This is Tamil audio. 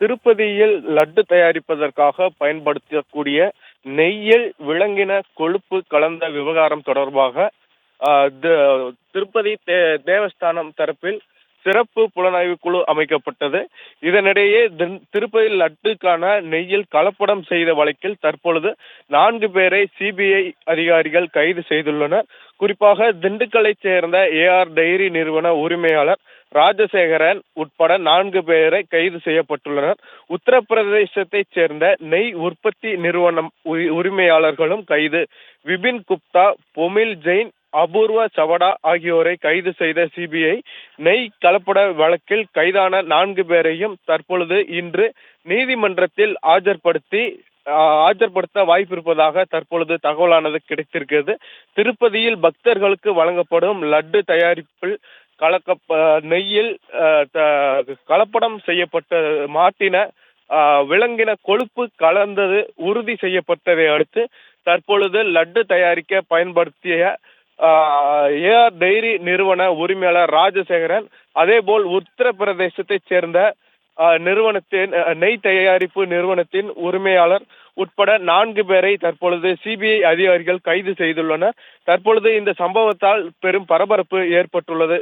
திருப்பதியில் லட்டு தயாரிப்பதற்காக பயன்படுத்தக்கூடிய நெய்யில் விலங்கின கொழுப்பு கலந்த விவகாரம் தொடர்பாக திருப்பதி தேவஸ்தானம் தரப்பில் சிறப்பு புலனாய்வு குழு அமைக்கப்பட்டது. இதனிடையே திருப்பதி லட்டுக்கான நெய்யில் கலப்படம் செய்த வழக்கில் தற்பொழுது 4 பேரை சிபிஐ அதிகாரிகள் கைது செய்துள்ளனர். குறிப்பாக திண்டுக்கல்லைச் சேர்ந்த ஏஆர் டைரி நிறுவன உரிமையாளர் ராஜசேகரன் உட்பட 4 பேரை கைது செய்யப்பட்டுள்ளனர். உத்தரப்பிரதேசத்தைச் சேர்ந்த நெய் உற்பத்தி நிறுவனம் உரிமையாளர்களும் கைது. விபின் குப்தா, பொமில் ஜெயின், அபூர்வ சவடா ஆகியோரை கைது செய்த சிபிஐ நெய் கலப்பட வழக்கில் கைதான 4 பேரையும் தற்பொழுது இன்று நீதிமன்றத்தில் ஆஜர்படுத்த வாய்ப்பிருப்பதாக தற்பொழுது தகவலானது கிடைத்திருக்கிறது. திருப்பதியில் பக்தர்களுக்கு வழங்கப்படும் லட்டு தயாரிப்பில் நெய்யில் கலப்படம் செய்யப்பட்ட மாட்டின விலங்கின கொழுப்பு கலந்தது உறுதி செய்யப்பட்டதை அடுத்து தற்பொழுது லட்டு தயாரிக்க பயன்படுத்திய ஏஆர் டைரி நிறுவன உரிமையாளர் ராஜசேகரன், அதேபோல் உத்தரப்பிரதேசத்தைச் சேர்ந்த நிறுவனத்தின் நெய் தயாரிப்பு நிறுவனத்தின் உரிமையாளர் உட்பட 4 பேரை தற்பொழுது சிபிஐ அதிகாரிகள் கைது செய்துள்ளனர். தற்பொழுது இந்த சம்பவத்தால் பெரும் பரபரப்பு ஏற்பட்டுள்ளது.